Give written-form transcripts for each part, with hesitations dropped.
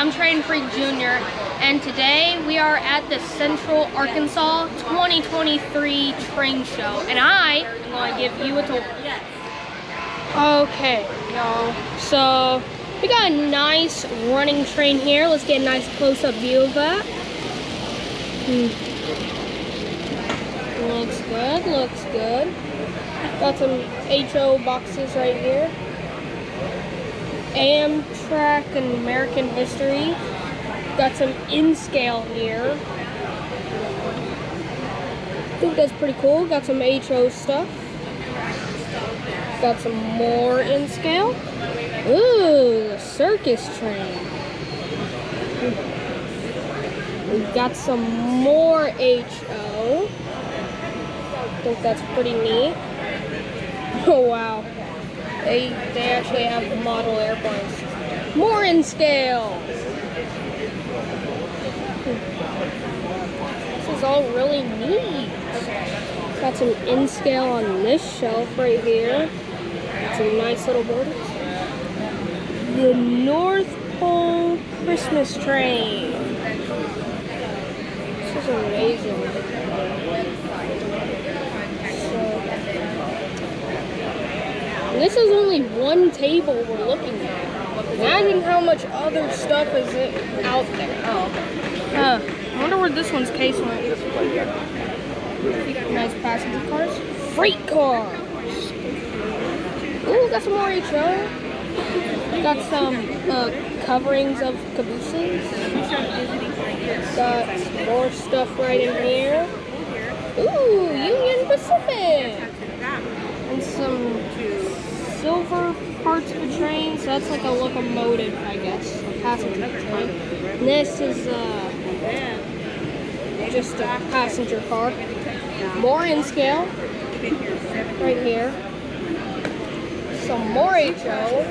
I'm Trading Freak Jr. and today we are at the Central Arkansas 2023 train show and I am going to give you a tour. Okay, y'all, so we got a nice running train here. Let's get a nice close-up view of that. Looks good, looks good. Got some HO boxes right here. Amtrak and American history. Got some in scale here. I think that's pretty cool. Got some HO stuff. Got some more in scale. Ooh, the circus train. We got some more HO. I think that's pretty neat. Oh wow. They actually have model airplanes. More in scale. This is all really neat. Got some in scale on this shelf right here. Some nice little borders. The North Pole Christmas train. This is amazing. This is only one table we're looking at. Imagine how much other stuff is out there. I wonder where this one's case went. Nice passenger cars. Freight cars. Ooh, got some more HO. Got some coverings of cabooses. Got more stuff right in here. Ooh, Union Pacific. And some silver parts of the train, so that's like a locomotive, I guess, a passenger train. And this is just a passenger car. More in scale, right here. Some more HO.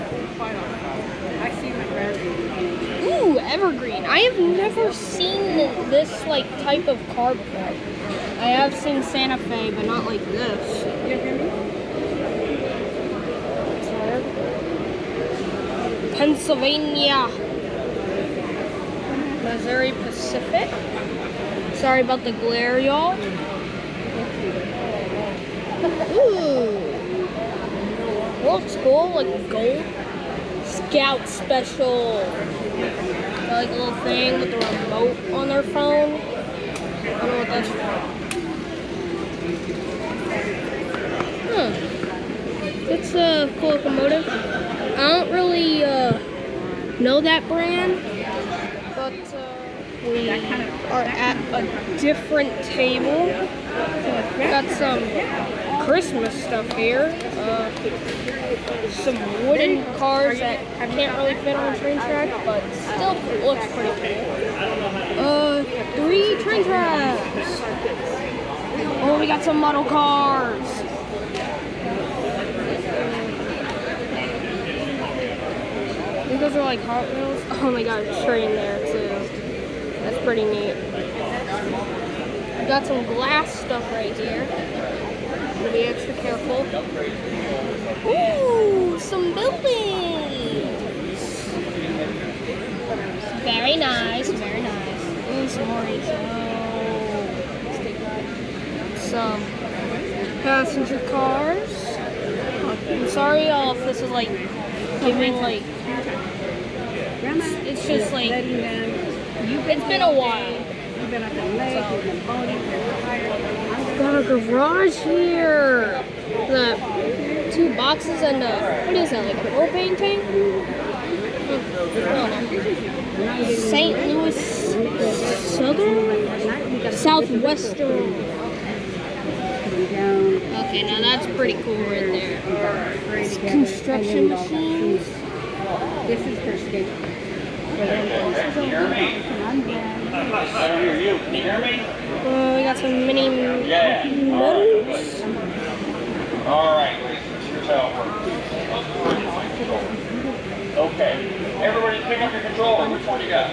Ooh, evergreen. I have never seen this like type of car before. I have seen Santa Fe, but not like this. Pennsylvania, Missouri Pacific. Sorry about the glare, y'all. Ooh, looks cool, like gold. Scout Special. Got like a little thing with the remote on their phone. I don't know what that's for. It's a cool locomotive. I don't really know that brand, but we are at a different table. Got some Christmas stuff here. Some wooden cars that can't really fit on a train track, but still looks pretty cool. 3 train tracks. Oh, we got some model cars. Those are like Hot Wheels. Oh my god, a train there too. That's pretty neat. We got some glass stuff right here. Gotta be extra careful. Ooh, some buildings. Very nice, very nice. Ooh, some more HO. Some passenger cars. I'm sorry y'all if this is like giving like, it's just like, it's been a while. Got a garage here. The 2 boxes and what is that, like an oil painting? St. Louis Southern? Southwestern. Okay, now that's pretty cool right there. It's construction machines. This is her schedule. Can you hear me? We got some mini motors. All right. Okay. Everybody pick up your controller. Which one you got?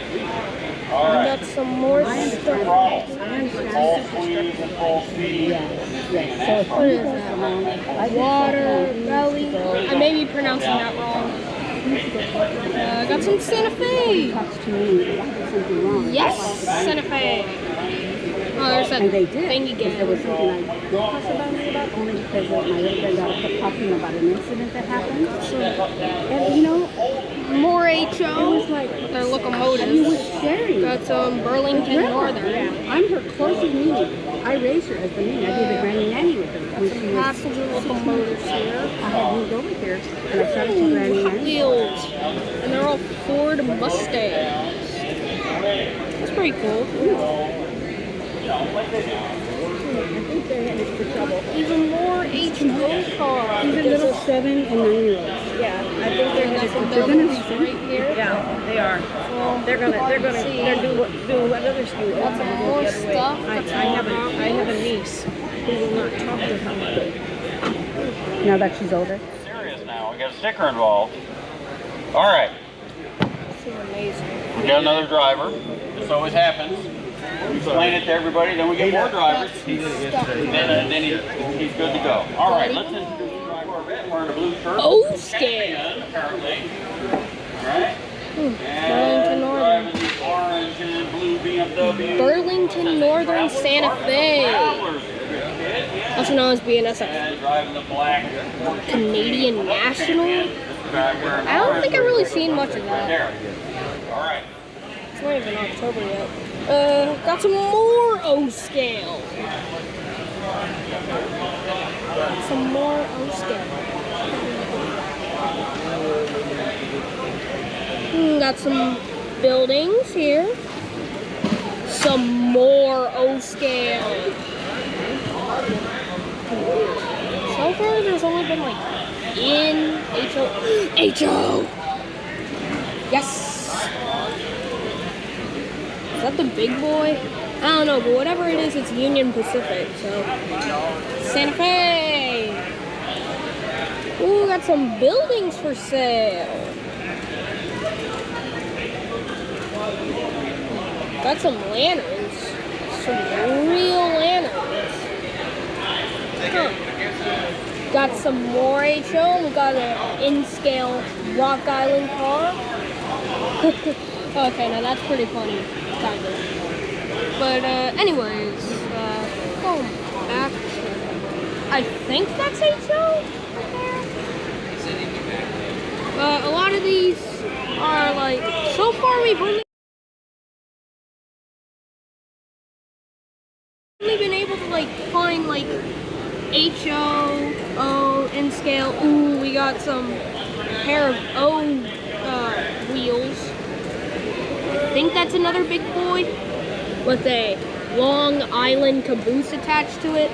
All right. We got some more stuff. All squeeze and full speed. What is that? Water belly. I may be pronouncing that wrong. I got some Santa Fe. Talks to me, I did something wrong. Yes, Santa Fe. Oh, there's that And they did. thing again. There was something I didn't talk about me about, only because my little granddaughter kept talking about an incident that happened. And you know, More HO. it was like Their locomotive. you was sharing. Got Burlington Northern. I'm her closest niece. I raised her as the niece. I did the granny nanny with her when she was Passenger locomotives here. I had moved over here and I started to granny nanny. Wheels. And they're all Ford Mustangs. That's pretty cool. I think they're headed for trouble. Even more HO cars. Even little 7 and 9-year-olds. Yeah, I think they're Got gonna some they're gonna buildings right here. Yeah, they are. Well, They're doing what others do. Lots of more stuff. I have a niece who will not talk to her. Now that she's older. Serious now. We got a sticker involved. All right. This is amazing. We got another driver. This always happens. We explain it to everybody, then we get more drivers. And then he's good to go. All right, let's introduce the driver. Wearing a blue shirt. Oh, scale. Apparently. All right. Burlington Northern. Driving the orange and blue BMW. Burlington Northern Santa Fe. Also known as BNSF. And driving the black Canadian National. I don't think I've really seen much of that. there. All right. It's not even October yet. Got some more O-scale. Some more O-scale. Got some buildings here. Some more O-scale. So far, there's only been like in HO. Yes. Is that the big boy? I don't know, but whatever it is, it's Union Pacific, so. Santa Fe! Ooh, got some buildings for sale. Got some lanterns. Some real lanterns. Huh. Got some more HO. We got an in-scale Rock Island car. Okay, now that's pretty funny. Kind of. But anyways, going back to, I think that's HO right there. A lot of these are like, so far we've only been able to like find like HO, O, in scale. Ooh, we got some pair of O wheels. I think that's another big boy with a Long Island caboose attached to it.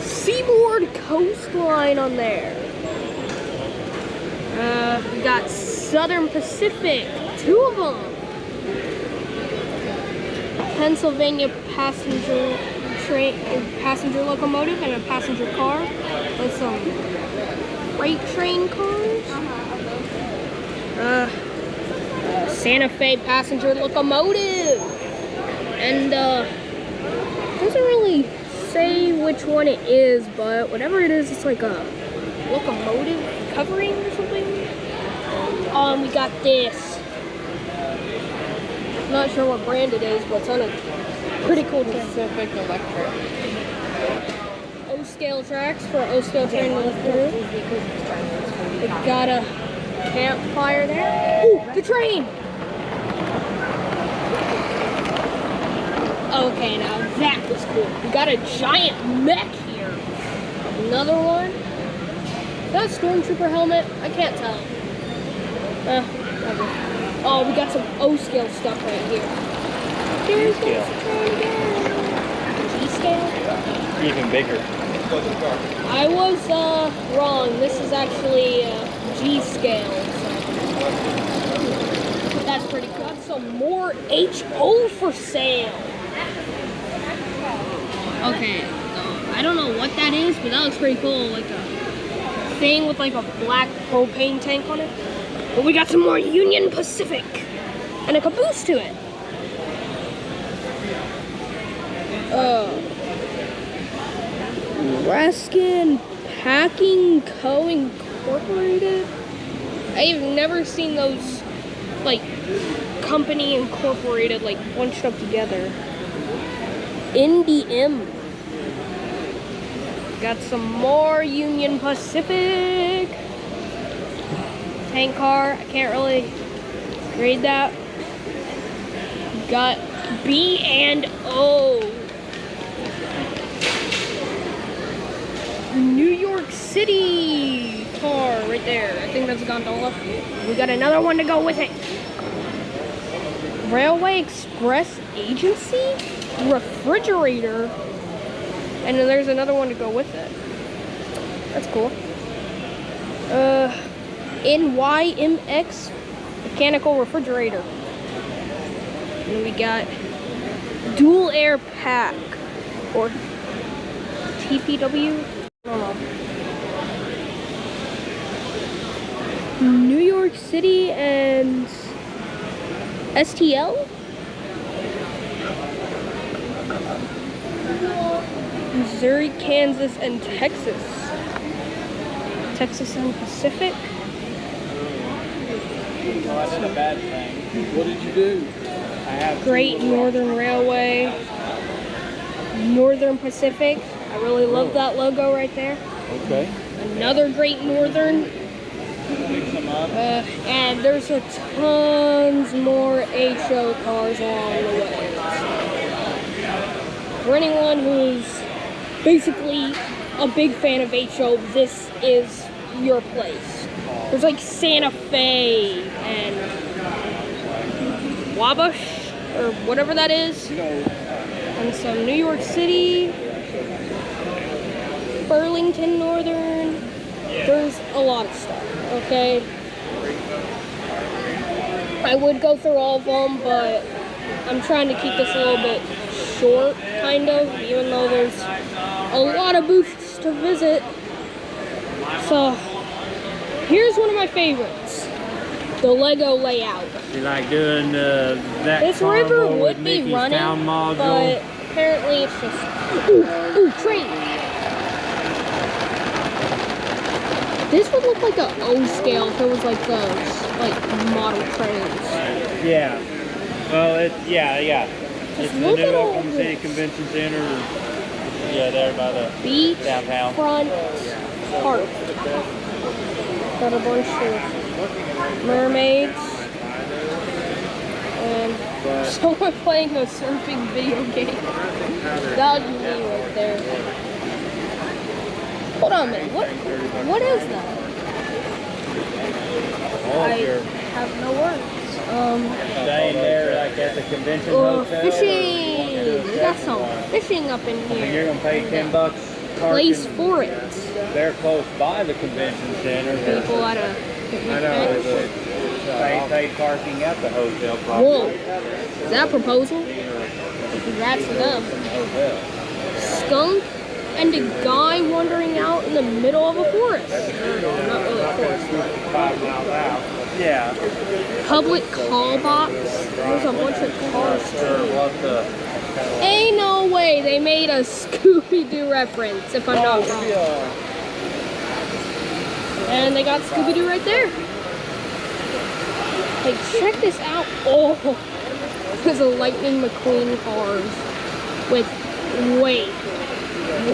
Seaboard Coastline on there. We got Southern Pacific, 2 of them. Pennsylvania passenger locomotive and a passenger car with some freight train cars. Santa Fe passenger locomotive, and doesn't really say which one it is, but whatever it is, it's like a locomotive covering or something. We got this. Not sure what brand it is, but it's on a pretty cool train. Pacific Electric. O-scale tracks for O-scale train to lift through. We got a campfire there. Ooh, the train! Okay, now that was cool. We got a giant mech here. Another one. Is that a stormtrooper helmet? I can't tell. Whatever. Oh, we got some O-scale stuff right here. Here's the train again. G-scale? Even bigger. I was wrong. This is actually G-scale. So. That's pretty cool. Got some more HO for sale. Okay, I don't know what that is, but that looks pretty cool. Like a thing with like a black propane tank on it. But we got some more Union Pacific and a caboose to it. Raskin Packing Co. Incorporated. I've never seen those, like, company incorporated, like, bunched up together. NDM. Got some more Union Pacific. Tank car, I can't really read that. Got B&O. New York City car right there. I think that's a gondola. We got another one to go with it. Railway Express Agency refrigerator, and then there's another one to go with it. That's cool. NYMX mechanical refrigerator. And we got dual air pack or TPW. I don't know. New York City and STL? Missouri, Kansas, and Texas. Texas and Pacific. Well, I did a bad thing. What did you do? I have Great Northern Railway. Northern Pacific. I really love that logo right there. Okay. Another Great Northern. Mix them up. And there's a tons more HO cars along the way. For anyone who's basically a big fan of HO, this is your place. There's like Santa Fe and Wabash, or whatever that is. And some New York City, Burlington Northern. There's a lot of stuff, okay? I would go through all of them, but I'm trying to keep this a little bit short, kind of, even though there's a lot of booths to visit. So, here's one of my favorites. The Lego layout. You like doing that? This river would be running, but apparently it's just... Ooh, train! This would look like a O scale if it was like those, like, model trains. Yeah. Well, it's, yeah. It's the new look at all Oklahoma City this. Convention Center. Yeah, there by the Beach, downtown. front, park. Got a bunch of mermaids. And someone playing a surfing video game. That would be me right there. Hold on a minute, what is that? I have no words. Staying there like at the convention hotel. Fishing! We got some fishing up in And you're here. gonna pay $10 Place parking. for it. They're close by the convention center. People at a picnic bench. They pay parking at the hotel probably. Whoa, is that a proposal? Congrats to them. Skunk and a guy wandering out in the middle of a forest. Not really a forest. 5 miles out. Yeah. Public call box. There's a bunch of cars. Sure, what the... Ain't no way they made a Scooby-Doo reference, if I'm not wrong. Yeah. And they got Scooby-Doo right there. Hey, check this out. Oh, there's a Lightning McQueen cars with, wait,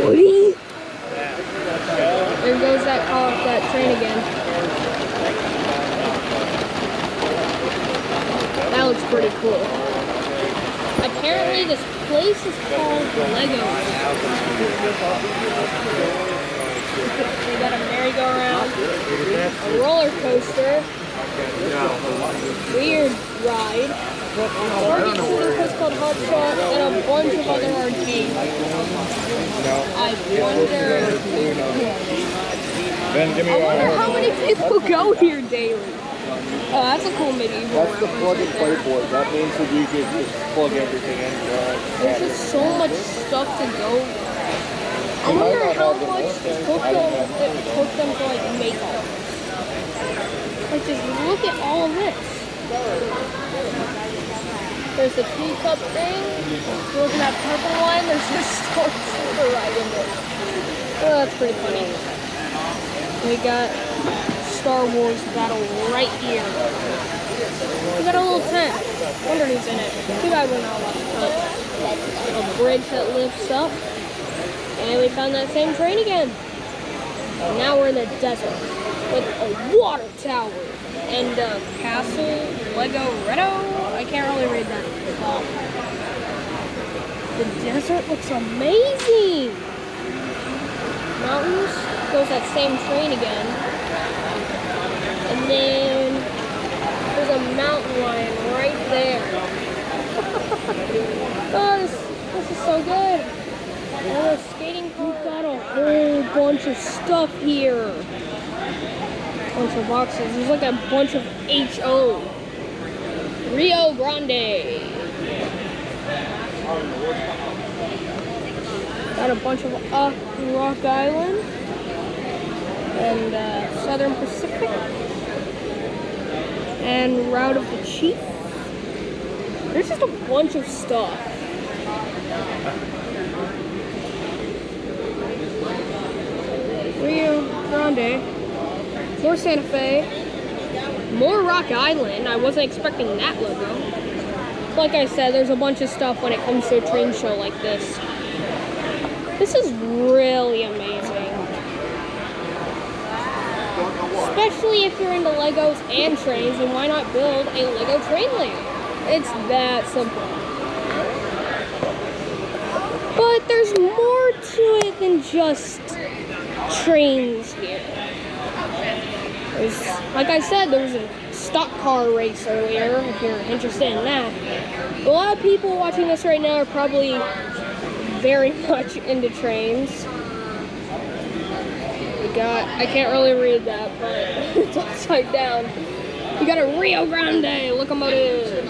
Woody? There goes that car, that train again. That looks pretty cool. Apparently this place is called Lego. They got a merry-go-round, a roller coaster, weird ride, Target shooting place called Hot Shot, and a bunch of other arcades. I wonder how many people go here daily. Oh, that's a cool medieval. That's the plug and play board. That means that you can just plug everything in. There's just so much stuff to go. I wonder how much it took them to like make all this. Like just look at all of this. There's the teacup thing. Look at that purple one. There's just Stormtrooper right in it. Oh, that's pretty funny. We got Star Wars battle right here. We got a little tent. Wonder who's in it. Too bad we're not allowed to touch. A bridge that lifts up. And we found that same train again. And now we're in the desert with a water tower and a castle Lego Redo. I can't really read that. The desert looks amazing. Mountains, goes that same train again. And then there's a mountain lion right there. Oh, this is so good. Oh, skating park. We've got a whole bunch of stuff here. Bunch of boxes. There's like a bunch of HO. Rio Grande. Got a bunch of Rock Island and Southern Pacific and Route of the Chief. There's just a bunch of stuff. Rio Grande, more Santa Fe, more Rock Island. I wasn't expecting that logo. Like I said, there's a bunch of stuff when it comes to a train show like this. This is really amazing. Especially if you're into Legos and trains, then why not build a Lego train layer? It's that simple. But there's more to it than just trains here. Like I said, there was a stock car race earlier, if you're interested in that. A lot of people watching this right now are probably very much into trains. We got, I can't really read that, but it's upside down. We got a Rio Grande locomotive.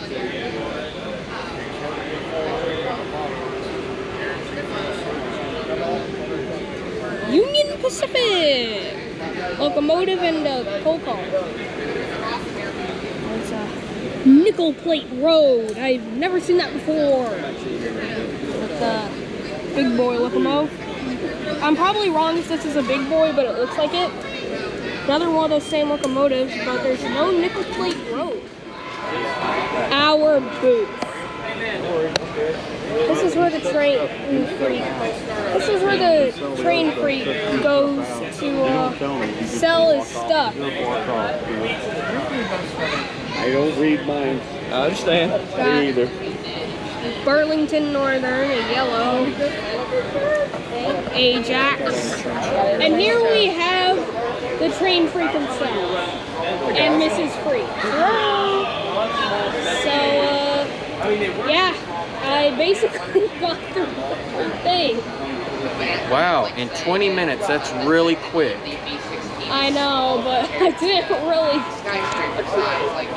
Union Pacific locomotive and a coal car. It's a nickel plate road. I've never seen that before. With a big boy locomotive. I'm probably wrong if this is a big boy, but it looks like it. Another one of those same locomotives, but there's no nickel plate road. Our booth. This is where the train freak. This is where the train freak goes to sell his stuff. I don't read mine. I understand. Me either. Burlington Northern, a yellow. Ajax. And here we have the train freak himself. And Mrs. Freak. Hello. So, yeah. I basically got through the whole thing. Wow, in 20 minutes, that's really quick. I know, but I didn't really.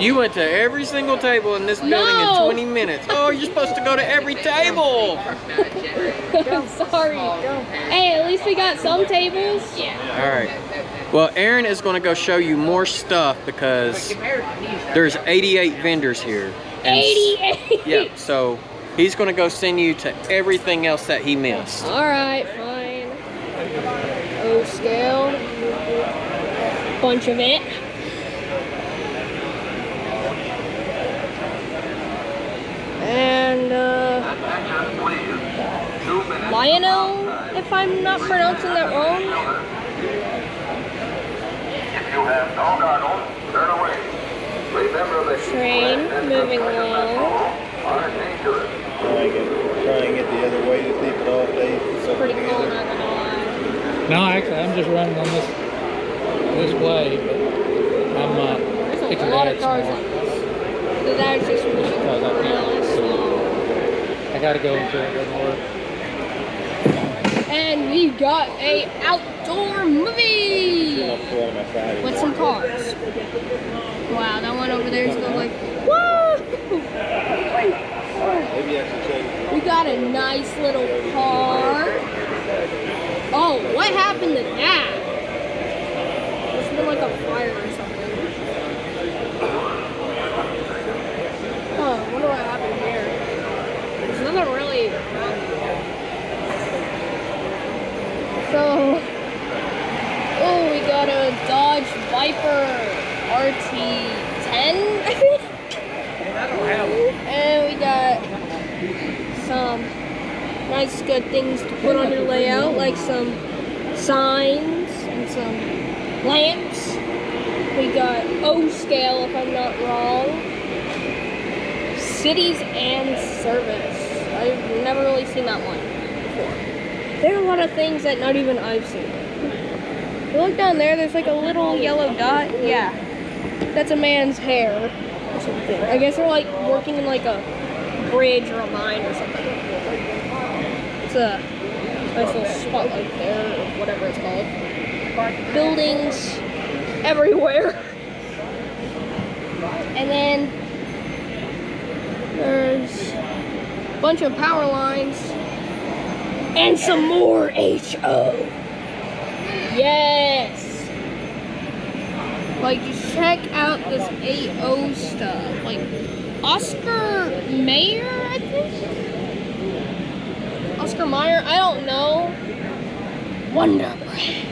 You went to every single table in this building in 20 minutes. Oh, you're supposed to go to every table. I'm sorry. Hey, at least we got some tables. All right. Well, Aaron is going to go show you more stuff because there's 88 vendors here. 88? Yeah, so he's going to go send you to everything else that he missed. All right, fine. O scale. Bunch of it. And Lionel, if I'm not pronouncing that wrong. If you have no goggles, turn away. Remember that Train moving along. are dangerous. Try and get the other way to keep it off. It's pretty cool, not gonna lie. No, actually, I'm just running on this way, but I'm There's a fixing lot to of add cars some like more. this. So that's just really slow. I gotta go until it doesn't work. And we got a outdoor movie with some cars. Wow, that one over there is going like, woo! We got a nice little car. Oh, what happened to that? It's been like a fire or something. Oh, I wonder what happened here. There's nothing really around here. So, oh, we got a Dodge Viper. 10, I think. And we got some nice good things to put on your layout, like some signs and some lamps. We got O-scale, if I'm not wrong. Cities and service. I've never really seen that one before. There are a lot of things that not even I've seen. If you look down there, there's like a little yellow dot. Yeah, that's a man's hair or something. I guess they're like working in like a bridge or a mine or something. It's a nice little spotlight there, or whatever it's called. Buildings everywhere. And then there's a bunch of power lines and some more HO. Yes. Like, just check out this AO stuff. Like, Oscar Mayer, I think? Oscar Mayer, I don't know. Wonder Bread.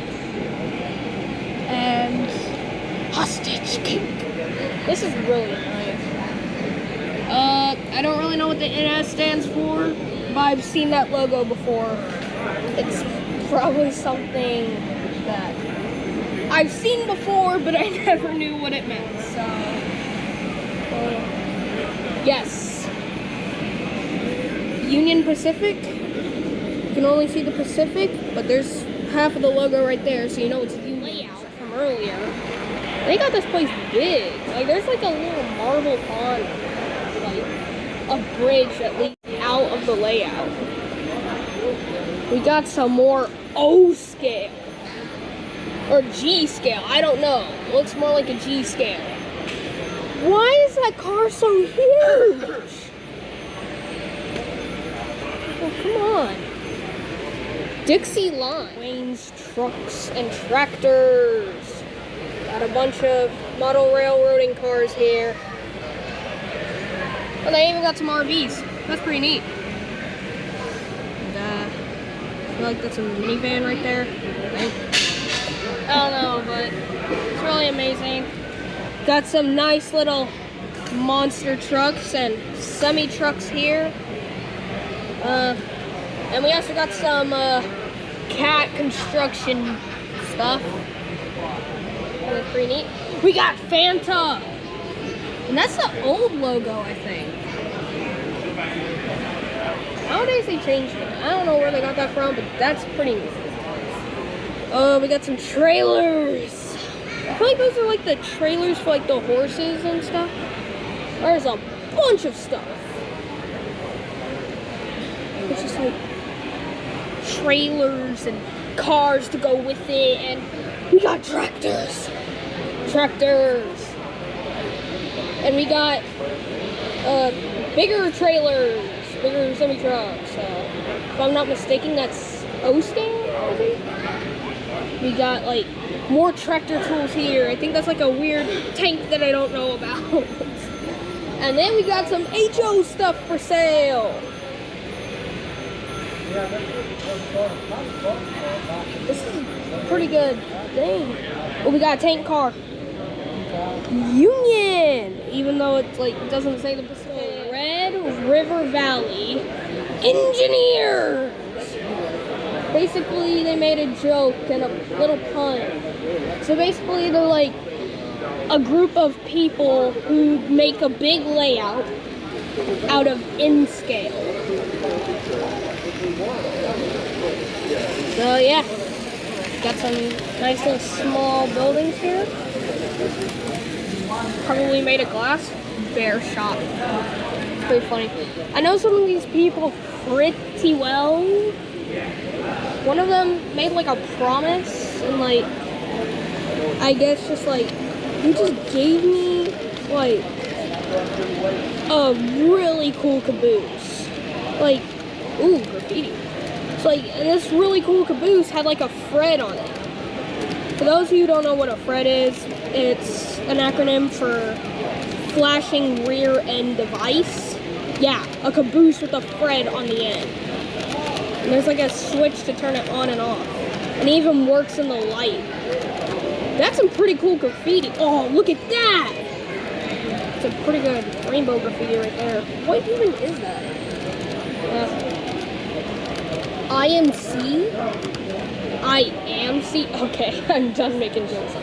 And Hostage Cake. This is really nice. I don't really know what the NS stands for, but I've seen that logo before. It's probably something that I've seen before, but I never knew what it meant, so... yes. Union Pacific. You can only see the Pacific, but there's half of the logo right there, so you know it's the layout from earlier. They got this place big. Like, there's like a little marble pond, like a bridge that leads out of the layout. We got some more O-scale. Or G-scale, I don't know. It looks more like a G-scale. Why is that car so huge? Oh, come on. Dixie Line. Wayne's Trucks and Tractors. Got a bunch of model railroading cars here. Oh, they even got some RVs. That's pretty neat. And, I feel like that's a minivan right there. I don't know, but it's really amazing. Got some nice little monster trucks and semi-trucks here. And we also got some cat construction stuff. That's pretty neat. We got Fanta! And that's the old logo, I think. Nowadays they changed it. I don't know where they got that from, but that's pretty neat. Oh, we got some trailers. I feel like those are like the trailers for like the horses and stuff. There's a bunch of stuff. It's just like trailers and cars to go with it, and we got tractors. And we got bigger trailers, bigger semi-trucks. If I'm not mistaken, that's O-scale, I think. We got like more tractor tools here. I think that's like a weird tank that I don't know about. And then we got some HO stuff for sale. This is a pretty good thing. Oh, we got a tank car. Union, even though it's like it doesn't say the Pacific. Red River Valley Engineers. Basically, they made a joke and a little pun. So basically, they're like a group of people who make a big layout out of N-scale. So yeah, got some nice little small buildings here. Probably made of glass. Bear shop. It's pretty funny. I know some of these people pretty well. One of them made like a promise, and like, I guess just like, he just gave me like a really cool caboose. Like, ooh, graffiti. It's like, and this really cool caboose had like a Fred on it. For those of you who don't know what a Fred is, it's an acronym for flashing rear end device. Yeah, a caboose with a Fred on the end. And there's like a switch to turn it on and off. And it even works in the light. That's some pretty cool graffiti. Oh, look at that! That's a pretty good rainbow graffiti right there. What even is that? IMC? IMC? Okay, I'm done making jokes.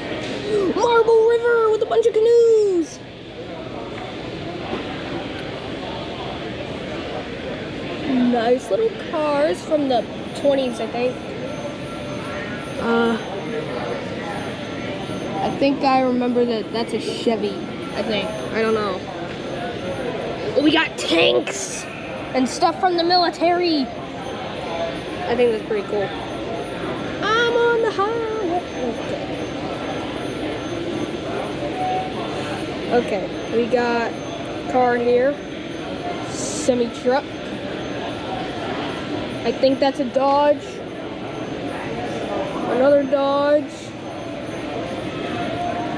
Marble River with a bunch of canoes! Nice little cars from the 20s, I think. I think I remember that's a Chevy, I think. I don't know. We got tanks and stuff from the military. I think that's pretty cool. I'm on the highway. Okay, we got a car here. Semi-truck. I think that's a Dodge. Another Dodge.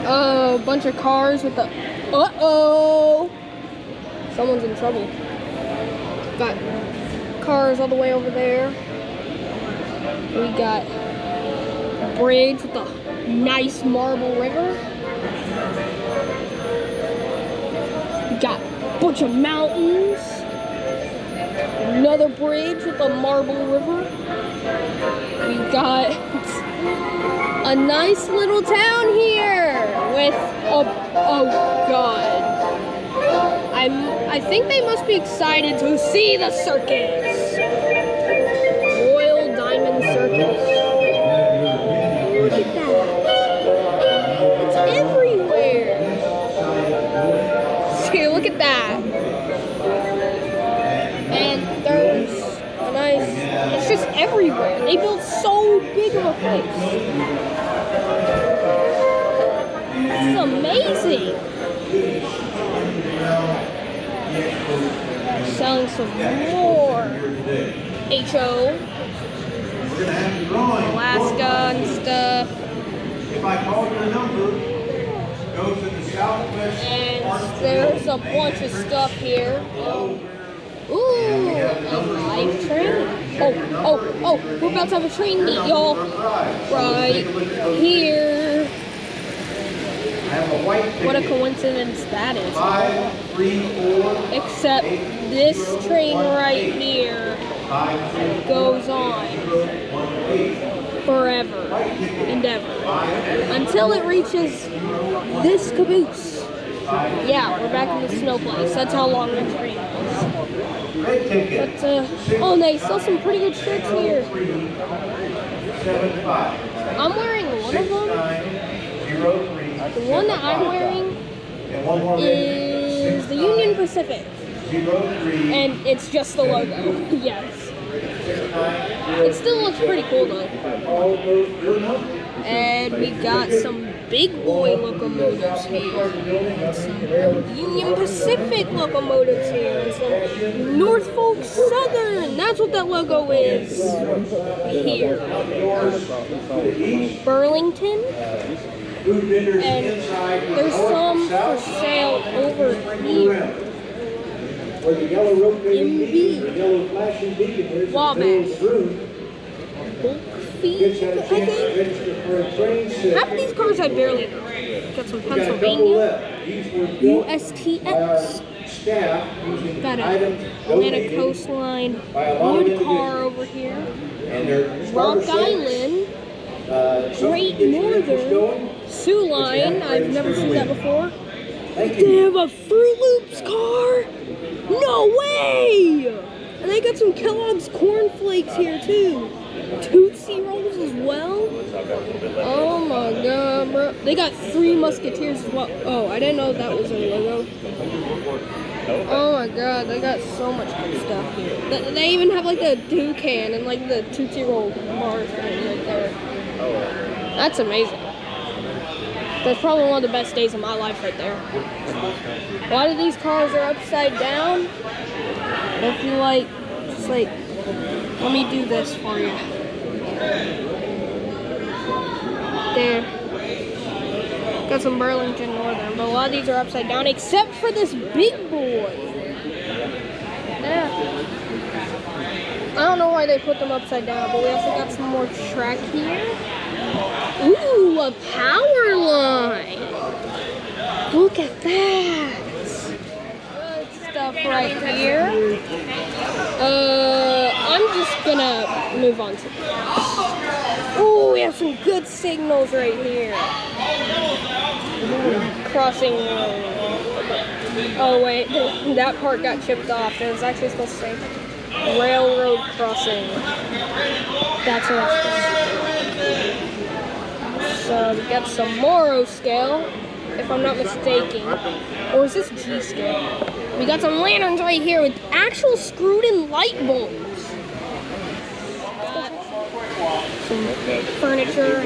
Oh, a bunch of cars with the... Uh-oh! Someone's in trouble. Got cars all the way over there. We got a bridge with a nice marble river. We got a bunch of mountains. Another bridge with a marble river. We got a nice little town here with oh god. I think they must be excited to see the circus. Royal Diamond Circus. Look at that. It's everywhere. See, look at that. And there's a nice, it's just everywhere. They built so big of a place. This is amazing. Selling some more HO, Alaska and stuff. If I call your number, go to the southwest. And there's a bunch of stuff here. Ooh, a live train. Oh, we're about to have a train meet, y'all. Right here. What a coincidence that is. Except this train right here goes on forever and ever until it reaches this caboose. Yeah, we're back in the snow place. That's how long the train is. But, oh, they sell some pretty good shirts here. I'm wearing one of them. The one that I'm wearing is the Union Pacific. And it's just the logo. Yes. It still looks pretty cool though. And we got some big boy locomotives here. And some Union Pacific locomotives here. And some Norfolk Southern. That's what that logo is. Here. Burlington. And there's some for sale over here. MB. Wabash. Bulkfeed, I think. Half of these cars I barely know. Got some Pennsylvania. USTX. Got a Atlantic Coastline wood car over here. Rock Island. Great Northern. Sioux Line. I've never seen that before. They have a Fruit Loops car? No way! And they got some Kellogg's Corn Flakes here too. Tootsie Rolls as well. Oh my god, bro. They got 3 Musketeers as well. Oh, I didn't know that was a logo. Oh my god, they got so much good stuff here. They even have like the Toucan and like the Tootsie Roll bars right there. That's amazing. That's probably one of the best days of my life right there. A lot of these cars are upside down. If you like, just like, let me do this for you. There. Got some Burlington Northern, but a lot of these are upside down, except for this big boy. Yeah. I don't know why they put them upside down, but we also got some more track here. Ooh, a power line. Look at that. right here. I'm just gonna move on to this. Oh, we have some good signals right here. Crossing road. Oh wait, that part got chipped off. It was actually supposed to say railroad crossing. That's what it's supposed to. So we got some Morrow scale, if I'm not mistaken. Or is this G scale? We got some lanterns right here with actual screwed-in light bulbs. Some furniture,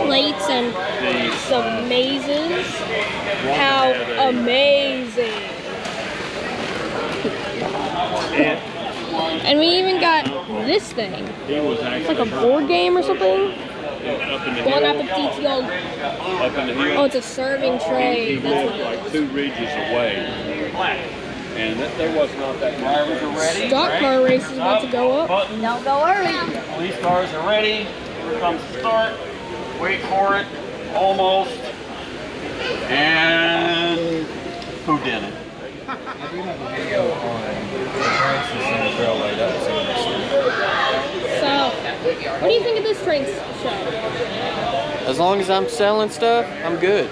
plates, and some mazes. How amazing! And we even got this thing. It's like a board game or something. Bon appetit, y'all. Oh, it's a serving tray. That's what it is. 2 ridges away. And there was not that much. Drivers are ready. Stock car race is about to go up. Don't go early. Police cars are ready. Here comes the start. Wait for it. Almost. And who did it? So, what do you think of this train show? As long as I'm selling stuff, I'm good.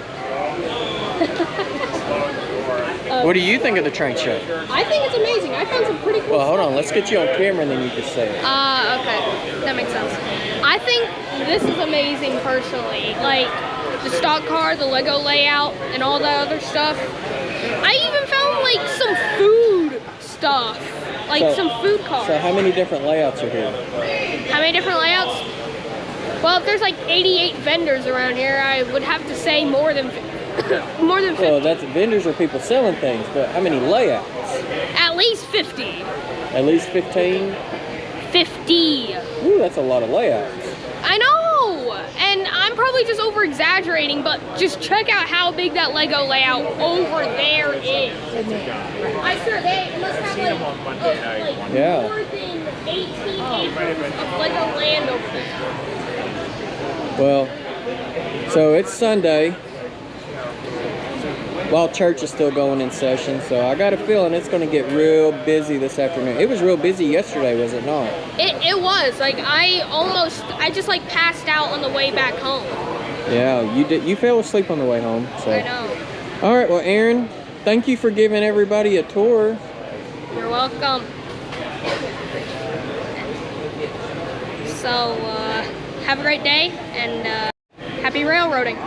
What do you think of the train show? I think it's amazing. I found some pretty cool Well, hold stuff. on. Let's get you on camera and then you can say it. Okay. That makes sense. I think this is amazing personally. Like, the stock car, the Lego layout, and all the other stuff. I even found, like, some food stuff. Like, some food cars. So how many different layouts are here? How many different layouts? Well, if there's, like, 88 vendors around here, I would have to say more than 50. Well, that's vendors or people selling things, but how many layouts? At least 50. At least 15? 50. Ooh, that's a lot of layouts. I know! And I'm probably just over-exaggerating, but just check out how big that Lego layout over there is. I swear, they must have like more than 18 acres of Lego land over there. Well, so it's Sunday, while church is still going in session, so I got a feeling it's going to get real busy this afternoon. It was real busy yesterday, was it not? It was. Like, I just like passed out on the way back home. Yeah, you fell asleep on the way home. So. I know. All right, well, Aaron, thank you for giving everybody a tour. You're welcome. So, have a great day, and happy railroading.